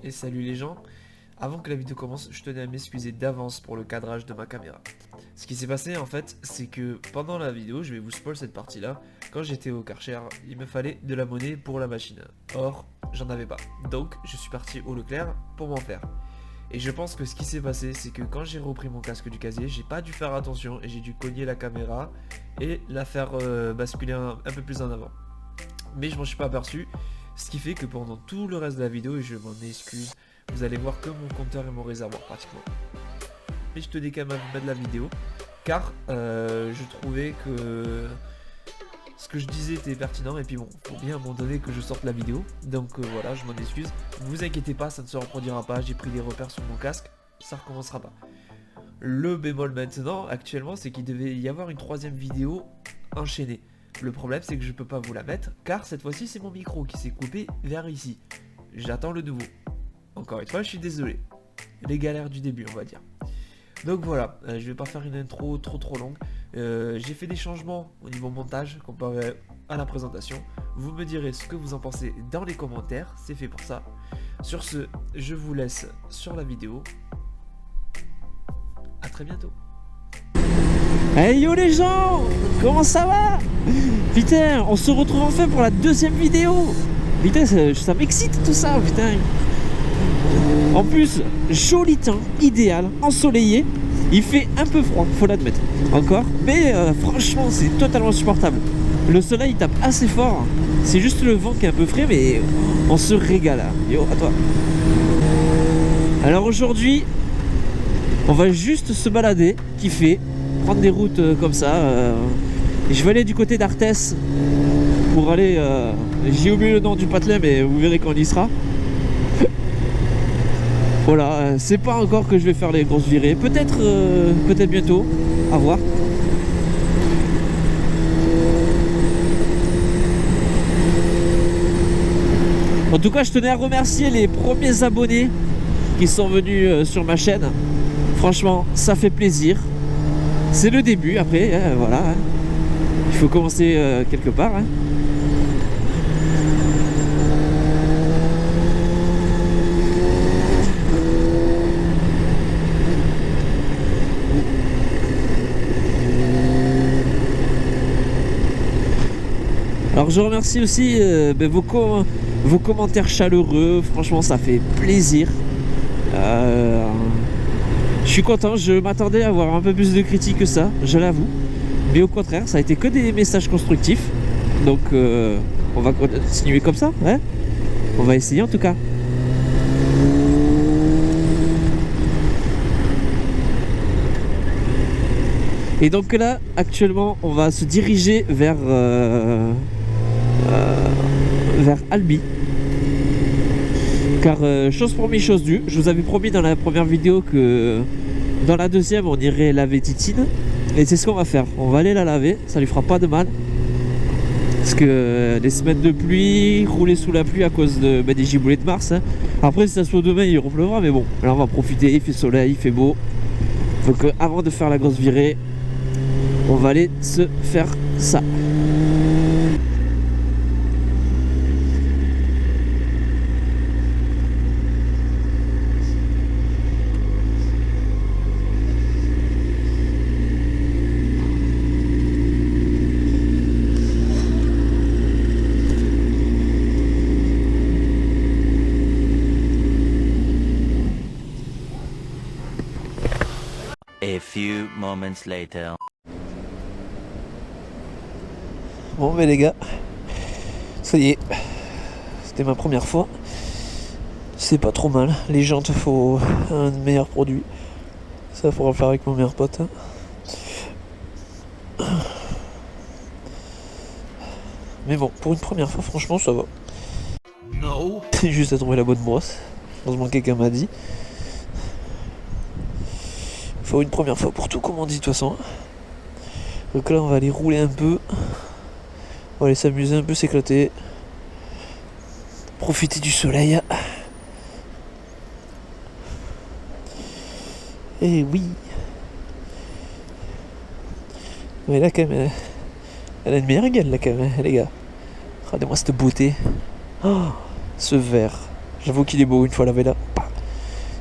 Et salut les gens, avant que la vidéo commence, je tenais à m'excuser d'avance pour le cadrage de ma caméra. Ce qui s'est passé en fait, c'est que pendant la vidéo, je vais vous spoil cette partie là, quand j'étais au Karcher, il me fallait de la monnaie pour la machine. Or, j'en avais pas. Donc, je suis parti au Leclerc pour m'en faire. Et je pense que ce qui s'est passé, c'est que quand j'ai repris mon casque du casier, j'ai pas dû faire attention et j'ai dû cogner la caméra et la faire basculer un peu plus en avant. Mais je m'en suis pas aperçu, ce qui fait que pendant tout le reste de la vidéo, et je m'en excuse, vous allez voir que mon compteur et mon réservoir pratiquement. Mais je tenais quand même à vous mettre la vidéo, car je trouvais que ce que je disais était pertinent, et puis bon, faut bien à un moment donné que je sorte la vidéo, donc voilà, je m'en excuse. Vous inquiétez pas, ça ne se reproduira pas, j'ai pris des repères sur mon casque, ça recommencera pas. Le bémol maintenant, actuellement, c'est qu'il devait y avoir une troisième vidéo enchaînée. Le problème, c'est que je peux pas vous la mettre, car cette fois-ci, c'est mon micro qui s'est coupé vers ici. J'attends le nouveau. Encore une fois, je suis désolé. Les galères du début, on va dire. Donc voilà, je vais pas faire une intro trop longue. J'ai fait des changements au niveau montage comparé à la présentation. Vous me direz ce que vous en pensez dans les commentaires, c'est fait pour ça. Sur ce, je vous laisse sur la vidéo. A très bientôt. Hey yo les gens, comment ça va? Putain, on se retrouve enfin pour la deuxième vidéo. Putain, ça m'excite tout ça, putain. En plus, joli temps, idéal, ensoleillé. Il fait un peu froid, faut l'admettre, encore. Mais franchement, c'est totalement supportable. Le soleil tape assez fort. C'est juste le vent qui est un peu frais, mais on se régale. Yo, à toi. Alors aujourd'hui, on va juste se balader, kiffer, prendre des routes comme ça. Et je vais aller du côté d'Arthès pour aller... j'ai oublié le nom du patelin, mais vous verrez quand on y sera. Voilà, c'est pas encore que je vais faire les grosses virées. Peut-être peut-être bientôt, à voir. En tout cas, je tenais à remercier les premiers abonnés qui sont venus sur ma chaîne. Franchement, ça fait plaisir. C'est le début, après, hein, voilà. Hein. Il faut commencer quelque part. Hein. Alors je remercie aussi vos commentaires chaleureux. Franchement, ça fait plaisir. Je suis content, je m'attendais à avoir un peu plus de critiques que ça, je l'avoue. Mais au contraire, ça a été que des messages constructifs. Donc on va continuer comme ça, hein. On va essayer en tout cas. Et donc là, actuellement, on va se diriger vers Albi. Car chose promis, chose due, je vous avais promis dans la première vidéo que dans la deuxième on irait laver Titine. Et c'est ce qu'on va faire, on va aller la laver, ça lui fera pas de mal. Parce que les semaines de pluie, rouler sous la pluie à cause des giboulées de mars, hein. Après si ça se trouve demain il repleuvra, mais bon, là on va profiter, il fait soleil, il fait beau. Donc avant de faire la grosse virée, on va aller se faire ça. A few moments later. Bon mais les gars, ça y est, c'était ma première fois. C'est pas trop mal, les jantes faut un meilleur produit. Ça faudra le faire avec mon meilleur pote, hein. Mais bon, pour une première fois franchement ça va. Non. C'est juste à trouver la bonne brosse. Heureusement quelqu'un m'a dit. Faut une première fois pour tout comme on dit de toute façon. Donc là on va aller rouler un peu. On va aller s'amuser un peu, s'éclater. Profiter du soleil. Et oui. Mais là quand même, elle a une meilleure gueule là quand même, les gars. Regardez-moi cette beauté. Oh, ce vert. J'avoue qu'il est beau une fois lavé là.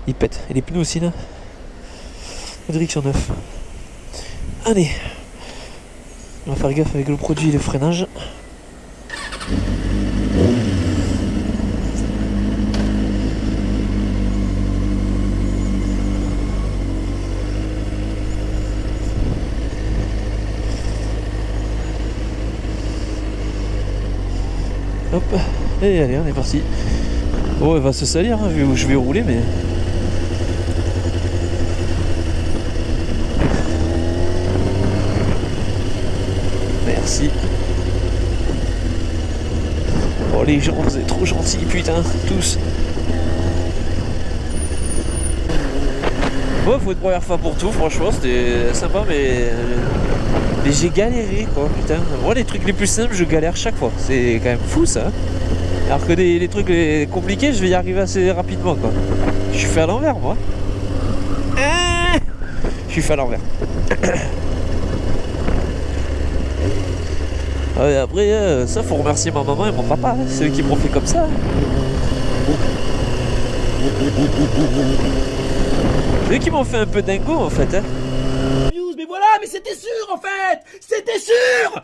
Il pète. Et les pneus aussi là. La direction 9. Allez. On va faire gaffe avec le produit et le freinage. Hop, et allez, on est parti. Bon, elle va se salir, hein, vu où je vais rouler, mais... Merci. Oh, les gens, vous êtes trop gentils, putain, tous. Bon, faut une première fois pour tout, franchement, c'était sympa, mais j'ai galéré, quoi, putain. Moi, les trucs les plus simples, je galère chaque fois. C'est quand même fou, ça. Alors que les trucs compliqués, je vais y arriver assez rapidement, quoi. Je suis fait à l'envers, moi. Je suis fait à l'envers. Ouais, après, ça, faut remercier ma maman et mon papa. C'est eux qui m'ont fait comme ça. C'est eux qui m'ont fait un peu dingo, en fait, hein. Mais voilà, mais c'était sûr en fait. C'était sûr.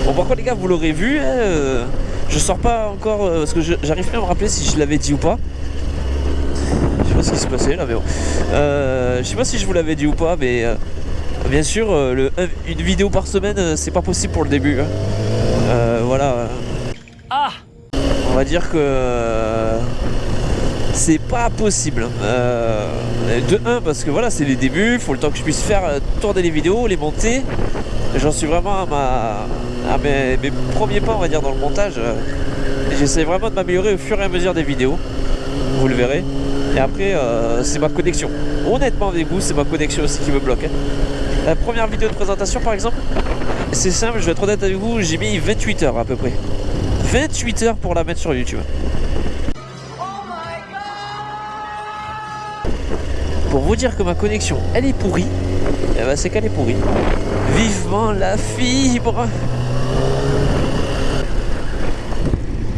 Bon, par contre, les gars, vous l'aurez vu, hein, je sors pas encore parce que j'arrive plus à me rappeler si je l'avais dit ou pas. Je sais pas ce qui se passait là, mais bon. Je sais pas si je vous l'avais dit ou pas, mais bien sûr, une vidéo par semaine, c'est pas possible pour le début. Hein. Voilà. Ah. On va dire que c'est pas possible. De 1 parce que voilà, c'est les débuts, il faut le temps que je puisse faire tourner les vidéos, les monter. J'en suis vraiment à mes premiers pas, on va dire, dans le montage. J'essaie vraiment de m'améliorer au fur et à mesure des vidéos. Vous le verrez. Et après, c'est ma connexion. Honnêtement, avec vous, c'est ma connexion aussi qui me bloque. Hein. La première vidéo de présentation, par exemple, c'est simple, je vais être honnête avec vous, j'ai mis 28 heures à peu près. 28 heures pour la mettre sur YouTube. Pour vous dire que ma connexion, elle est pourrie, eh ben c'est qu'elle est pourrie. Vivement la fibre.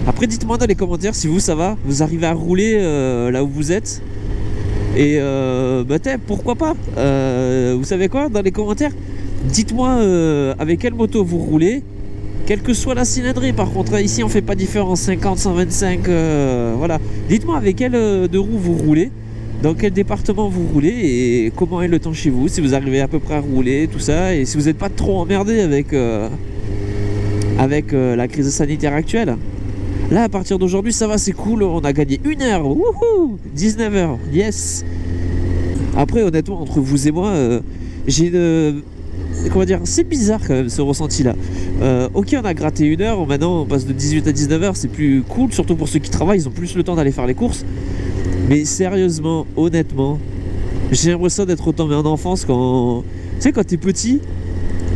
Après, dites-moi dans les commentaires si vous, ça va, vous arrivez à rouler là où vous êtes. Et bah pourquoi pas. Vous savez quoi, dans les commentaires, dites-moi avec quelle moto vous roulez, quelle que soit la cylindrée. Par contre, ici on fait pas différence, 50, 125, voilà. Dites-moi avec quelle de roue vous roulez, dans quel département vous roulez et comment est le temps chez vous, si vous arrivez à peu près à rouler, tout ça, et si vous n'êtes pas trop emmerdé avec la crise sanitaire actuelle. Là, à partir d'aujourd'hui, ça va, c'est cool, on a gagné 1 heure, wouhou, 19 heures, yes. Après, honnêtement, entre vous et moi, j'ai une... Comment dire, c'est bizarre quand même ce ressenti-là. Ok, on a gratté 1 heure, maintenant on passe de 18 à 19 heures, c'est plus cool, surtout pour ceux qui travaillent, ils ont plus le temps d'aller faire les courses. Mais sérieusement, honnêtement, j'ai l'impression d'être retombé en enfance quand... Tu sais, quand t'es petit,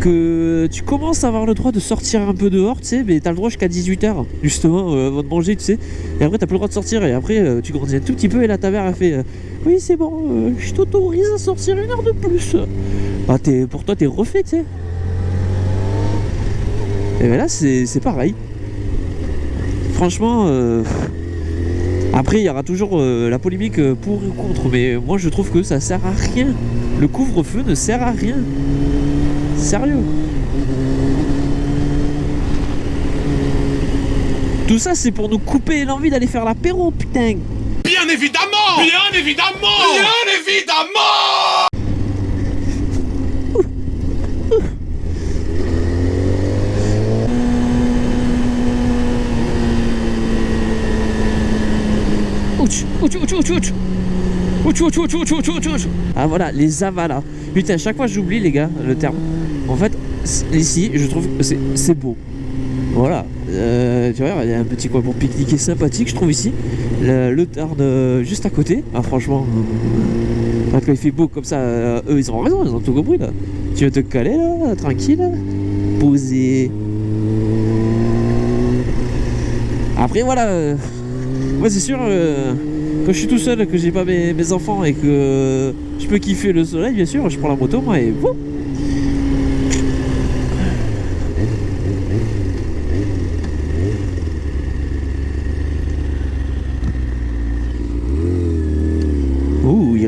que tu commences à avoir le droit de sortir un peu dehors, tu sais, mais t'as le droit jusqu'à 18h, justement, avant de manger, tu sais. Et après, t'as plus le droit de sortir, et après, tu grandis un tout petit peu, et là, ta mère a fait oui, c'est bon, je t'autorise à sortir 1 heure de plus. Ah, pour toi, t'es refait, tu sais. Et ben là, c'est pareil. Franchement, après, il y aura toujours la polémique pour ou contre, mais moi, je trouve que ça sert à rien. Le couvre-feu ne sert à rien. Sérieux. Tout ça, c'est pour nous couper l'envie d'aller faire l'apéro, putain. Bien évidemment. Bien évidemment. Bien évidemment. Ah voilà, les avalas. Putain, chaque fois j'oublie les gars le terme. En fait, ici, je trouve que c'est beau. Voilà. Tu vois, il y a un petit coin pour pique-niquer sympathique, je trouve ici. Le Tarn juste à côté. Ah franchement, quand il fait beau comme ça, eux ils ont raison, ils ont tout compris là. Tu veux te caler là, tranquille, là, poser. Après voilà. Moi c'est sûr, quand je suis tout seul, que j'ai pas mes enfants et que je peux kiffer le soleil, bien sûr, je prends la moto moi et boum.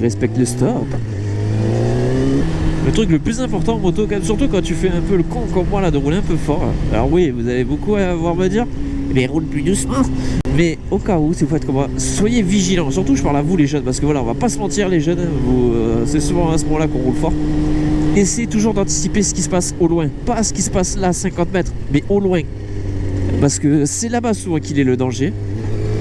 respectes le stop. Le truc le plus important en moto, surtout quand tu fais un peu le con comme moi là, de rouler un peu fort. Alors oui, vous avez beaucoup à voir me dire, mais roule plus doucement. Mais au cas où, si vous faites comme moi, soyez vigilants. Surtout, je parle à vous les jeunes, parce que voilà, on va pas se mentir les jeunes, c'est souvent à ce moment-là qu'on roule fort. Essayez toujours d'anticiper ce qui se passe au loin, pas ce qui se passe là à 50 mètres, mais au loin. Parce que c'est là-bas souvent qu'il est le danger.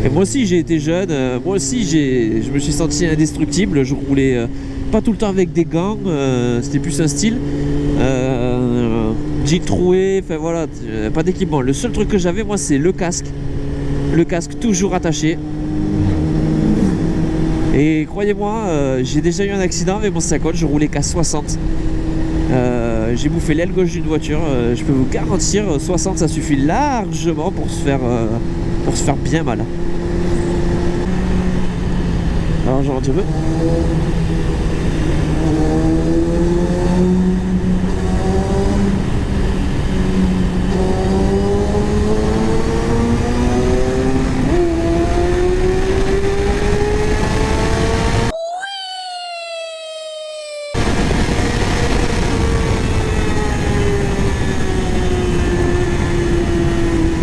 Et moi aussi j'ai été jeune, moi aussi je me suis senti indestructible, je roulais pas tout le temps avec des gants, c'était plus un style. Jean troué, enfin voilà, pas d'équipement. Le seul truc que j'avais moi c'est le casque toujours attaché. Et croyez-moi, j'ai déjà eu un accident avec mon 50, je roulais qu'à 60. J'ai bouffé l'aile gauche d'une voiture, je peux vous garantir, 60 ça suffit largement pour se faire bien mal. Alors j'en dis un peu.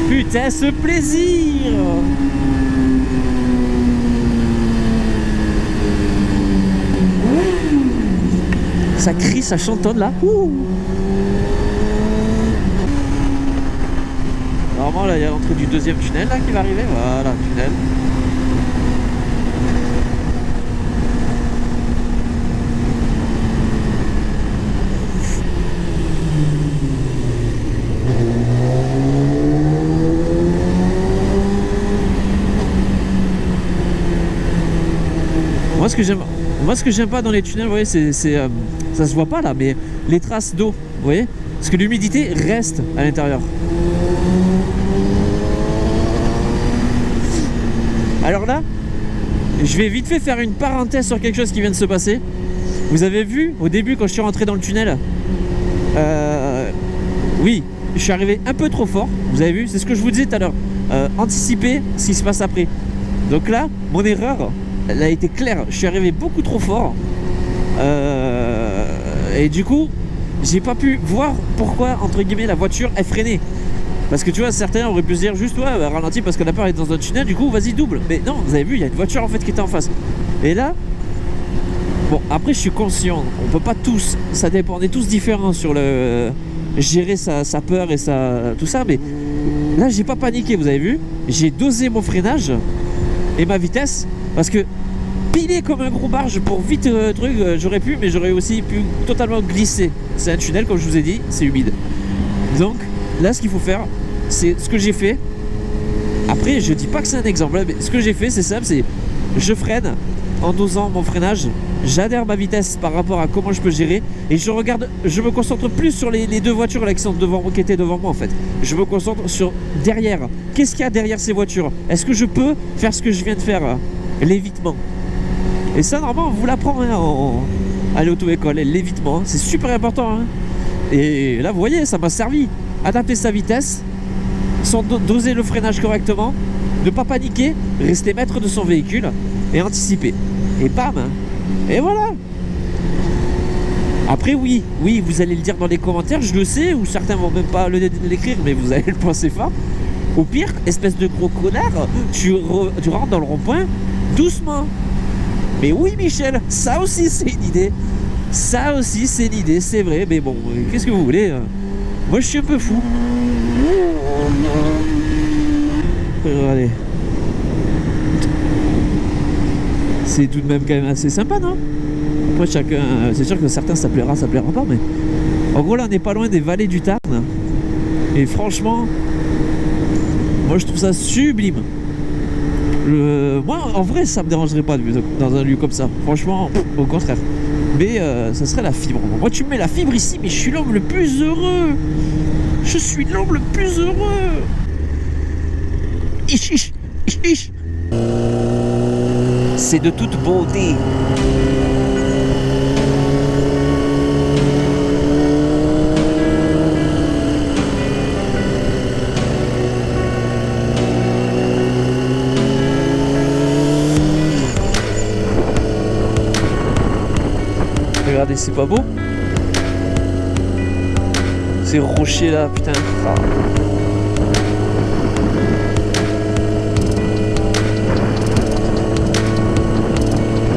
Putain, ce plaisir! Ça crie, ça chantonne là. Ouh. Normalement là il y a l'entrée du deuxième tunnel là qui va arriver. Voilà, tunnel. Moi ce que j'aime pas dans les tunnels, vous voyez, c'est ça se voit pas là, mais les traces d'eau, vous voyez, parce que l'humidité reste à l'intérieur. Alors là, je vais vite fait faire une parenthèse sur quelque chose qui vient de se passer. Vous avez vu au début quand je suis rentré dans le tunnel, oui, je suis arrivé un peu trop fort. Vous avez vu, c'est ce que je vous disais tout à l'heure. Anticiper ce qui se passe après. Donc là, mon erreur, elle a été claire. Je suis arrivé beaucoup trop fort. Et du coup, j'ai pas pu voir pourquoi, entre guillemets, la voiture est freinée. Parce que tu vois, certains auraient pu se dire juste, ouais, bah, ralentis parce qu'on a peur d'être dans un tunnel, du coup, vas-y, double. Mais non, vous avez vu, il y a une voiture en fait qui était en face. Et là, bon, après, je suis conscient, on peut pas tous, ça dépend, on est tous différents sur le gérer sa peur et tout ça, mais là, j'ai pas paniqué, vous avez vu, j'ai dosé mon freinage et ma vitesse parce que piler comme un gros barge pour vite j'aurais pu, mais j'aurais aussi pu totalement glisser. C'est un tunnel, comme je vous ai dit, c'est humide. Donc là, ce qu'il faut faire, c'est ce que j'ai fait. Après, je dis pas que c'est un exemple, mais ce que j'ai fait, c'est simple, c'est je freine en dosant mon freinage, j'adhère ma vitesse par rapport à comment je peux gérer, et je regarde, je me concentre plus sur les deux voitures là qui sont devant moi, qui étaient devant moi en fait. Je me concentre sur derrière. Qu'est-ce qu'il y a derrière ces voitures? Est-ce que je peux faire ce que je viens de faire, l'évitement? Et ça, normalement, on vous l'apprend à l'auto-école, l'évitement, c'est super important. Hein. Et là, vous voyez, ça m'a servi. Adapter sa vitesse, doser le freinage correctement, ne pas paniquer, rester maître de son véhicule et anticiper. Et bam! Et voilà! Après, oui, vous allez le dire dans les commentaires, je le sais, ou certains vont même pas l'écrire, mais vous allez le penser fort. Au pire, espèce de gros connard, tu rentres dans le rond-point doucement. Mais oui, Michel, ça aussi c'est une idée. Ça aussi c'est une idée, c'est vrai. Mais bon, qu'est-ce que vous voulez? Moi je suis un peu fou. Regardez. C'est tout de même quand même assez sympa, non? Après chacun, c'est sûr que certains ça plaira pas, mais en gros là on n'est pas loin des vallées du Tarn. Et franchement, moi je trouve ça sublime. Moi en vrai ça me dérangerait pas de vivre dans un lieu comme ça, franchement, au contraire. Mais ça serait la fibre. Moi tu me mets la fibre ici, mais je suis l'homme le plus heureux. Je suis l'homme le plus heureux. Ich. C'est de toute beauté. Regardez, c'est pas beau? Ces rochers là, putain. Ah.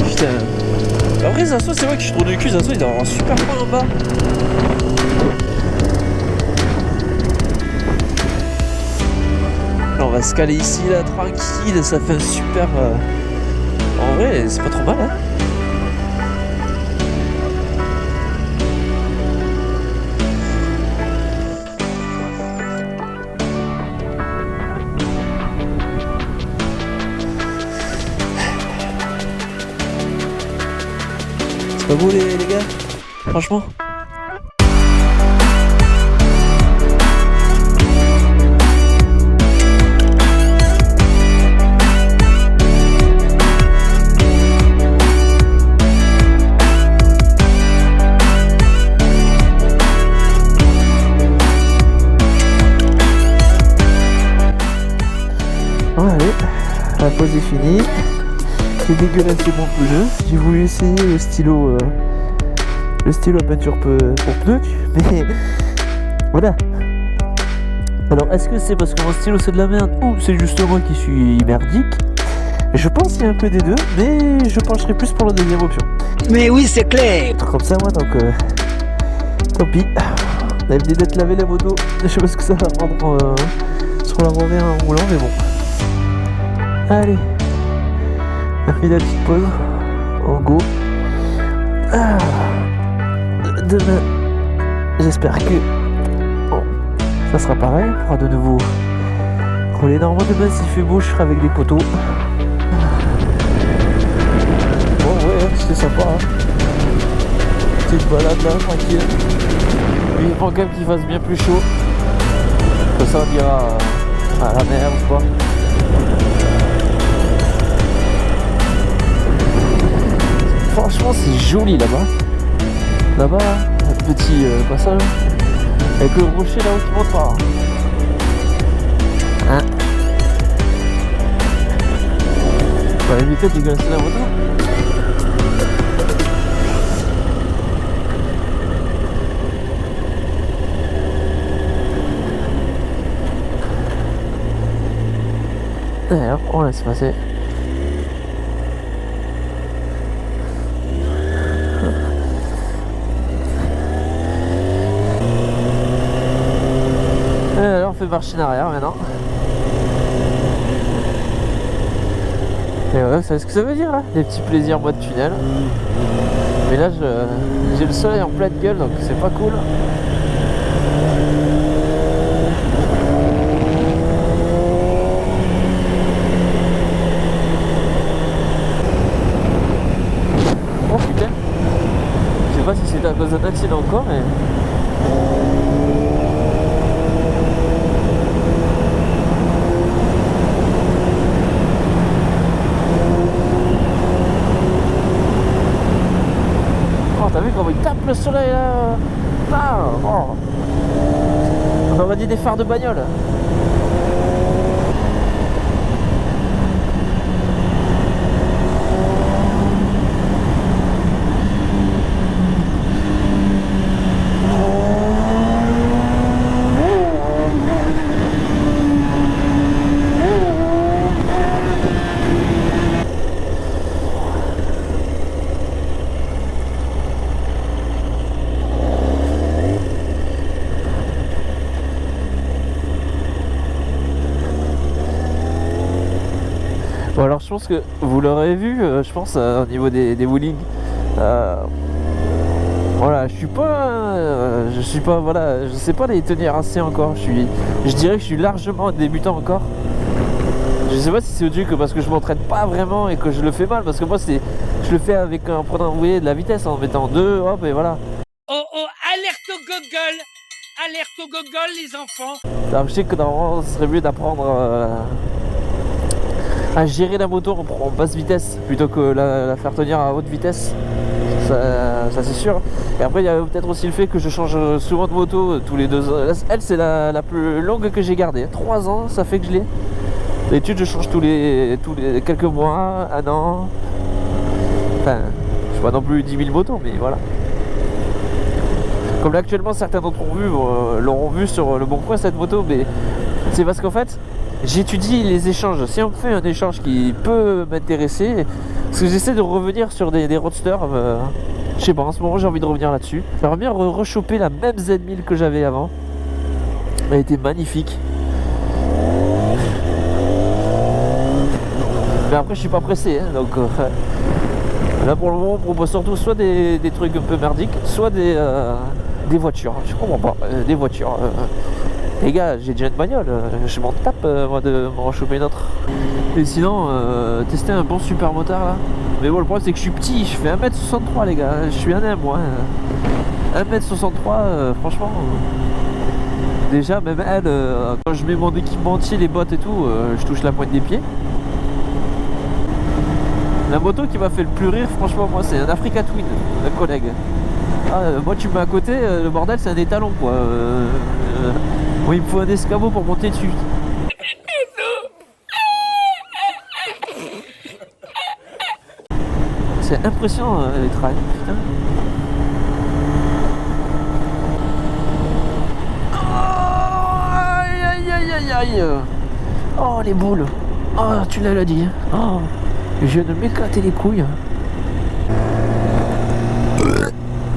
Putain. Après, Zasso, c'est vrai que je suis trop de cul. Zasso, il doit avoir un super point en bas. Là, on va se caler ici, là, tranquille. Ça fait un super. En vrai, c'est pas trop mal, hein. C'est pas beau les gars, franchement. Bon allez, la pause est finie. C'est dégueulasse, c'est bon pneu. J'ai voulu essayer le stylo à peinture pour pneus, mais voilà. Alors est-ce que c'est parce que mon stylo c'est de la merde ou c'est juste moi qui suis merdique? Je pense qu'il y a un peu des deux, mais je pencherai plus pour la deuxième option. Mais oui, c'est clair. Comme ça moi, donc tant pis. On avait dit d'être lavé la moto. Je sais pas ce que ça va prendre sur la revers en roulant, mais bon. Allez, on a fait la petite pause. En go. Ah. Demain, j'espère que ça sera pareil. On pourra de nouveau rouler. Normalement demain, s'il fait beau, je serai avec des poteaux. Bon ouais, c'était sympa, hein. Petite balade là, tranquille. Il faut quand même qu'il fasse bien plus chaud. Comme ça on ira à la mer ou quoi. Franchement c'est joli là-bas. Là-bas, un petit passage avec le rocher là-haut qui monte pas. Hein? On va éviter de dégueulasser la moto. D'ailleurs, on laisse passer. Alors on fait marche en arrière maintenant. Et voilà, vous savez ce que ça veut dire là? Des petits plaisirs bois de tunnel. Mais là j'ai le soleil en pleine gueule donc c'est pas cool. Oh putain. Je sais pas si c'était à cause d'un accident encore mais... T'as vu comment il tape le soleil là? Ah, oh. On aurait dit des phares de bagnole. Bon alors je pense que vous l'aurez vu, je pense au niveau des wheelings. Voilà, je suis pas voilà, je sais pas les tenir assez encore. Je dirais que je suis largement débutant encore. Je sais pas si c'est dû que parce que je m'entraîne pas vraiment et que je le fais mal, parce que moi je le fais avec en prenant vous voyez, de la vitesse, en mettant 2, hop et voilà. Oh oh, alerte au gogol. Alerte au gogol les enfants. Alors je sais que normalement ce serait mieux d'apprendre à gérer la moto en basse vitesse plutôt que la faire tenir à haute vitesse, ça c'est sûr. Et après il y a peut-être aussi le fait que je change souvent de moto tous les 2 ans. Elle c'est la plus longue que j'ai gardée, 3 ans ça fait que je l'ai. D'habitude je change tous les quelques mois, un an. Enfin je suis pas non plus 10 000 motos mais voilà. Comme là actuellement certains d'entre vous l'auront vu sur le bon coin cette moto, mais c'est parce qu'en fait j'étudie les échanges. Si on me fait un échange qui peut m'intéresser, parce que j'essaie de revenir sur des roadsters, je sais pas, en ce moment j'ai envie de revenir là-dessus. J'aimerais bien rechoper la même Z1000 que j'avais avant. Elle était magnifique. Mais après je suis pas pressé, hein, donc là pour le moment on propose surtout soit des trucs un peu merdiques, soit des voitures. Je comprends pas, des voitures. Les gars, j'ai déjà une bagnole, je m'en tape moi de m'en choper une autre. Et sinon, tester un bon super motard là. Mais bon, le problème c'est que je suis petit, je fais 1m63 les gars, je suis un M moi. 1m63, franchement. Déjà, même elle, quand je mets mon équipement entier, les bottes et tout, je touche la pointe des pieds. La moto qui m'a fait le plus rire, franchement, moi, c'est un Africa Twin, un collègue. Ah, moi, tu me mets à côté, le bordel, c'est un étalon, quoi. Moi, il me faut un escabeau pour monter dessus. C'est impressionnant, les trails, putain. Aïe. Oh les boules. Oh tu l'as dit. Oh, je viens de m'éclater les couilles.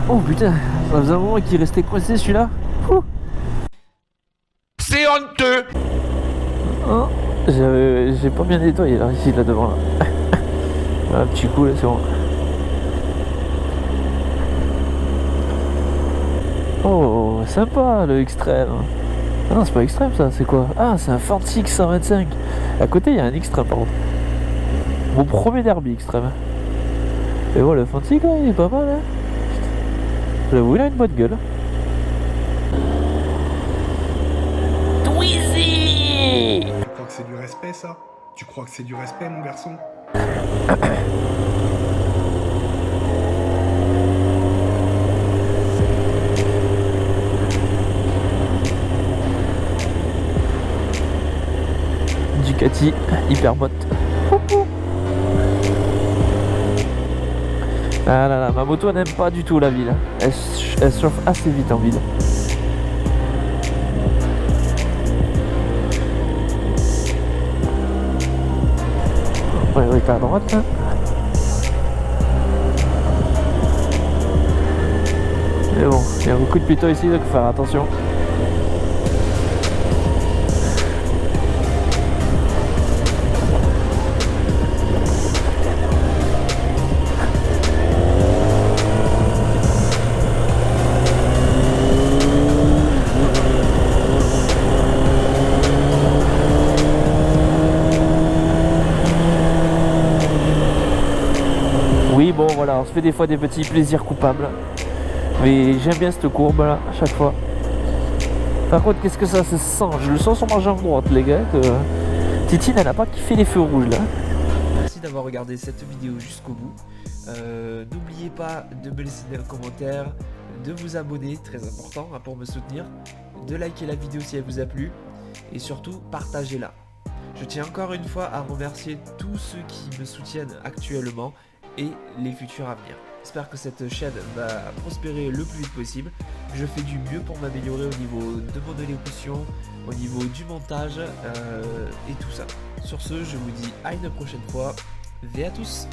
Oh putain, ça faisait un moment qu'il restait coincé celui-là. C'est honteux. Oh, j'ai pas bien nettoyé là, ici là devant là. Un petit coup là c'est bon. Oh sympa le extrême. Ah non, c'est pas extrême ça, c'est quoi? Ah, c'est un Ford Six 125. À côté, il y a un extrême par contre. Mon premier derby extrême. Et voilà, le Ford Six, là, il est pas mal, hein. J'avoue, il a une bonne gueule. Tu crois que c'est du respect, ça? Tu crois que c'est du respect, mon garçon? Ducati Hypermote. Ah là là, ma moto n'aime pas du tout la ville. Elle chauffe assez vite en ville. Ouais, oui, t'es à droite là. Mais bon, il y a beaucoup de piétons ici, donc faut faire attention. Oui, bon voilà, on se fait des fois des petits plaisirs coupables. Mais j'aime bien cette courbe là, à chaque fois. Par contre, qu'est-ce que ça se sent? Je le sens sur ma jambe droite, les gars. Que Titine, elle n'a pas kiffé les feux rouges là. Merci d'avoir regardé cette vidéo jusqu'au bout. N'oubliez pas de me laisser un commentaire, de vous abonner, très important hein, pour me soutenir, de liker la vidéo si elle vous a plu et surtout partagez-la. Je tiens encore une fois à remercier tous ceux qui me soutiennent actuellement et les futurs à venir. J'espère que cette chaîne va prospérer le plus vite possible. Je fais du mieux pour m'améliorer au niveau de mon élocution, au niveau du montage et tout ça. Sur ce, je vous dis à une prochaine fois. Ve à tous!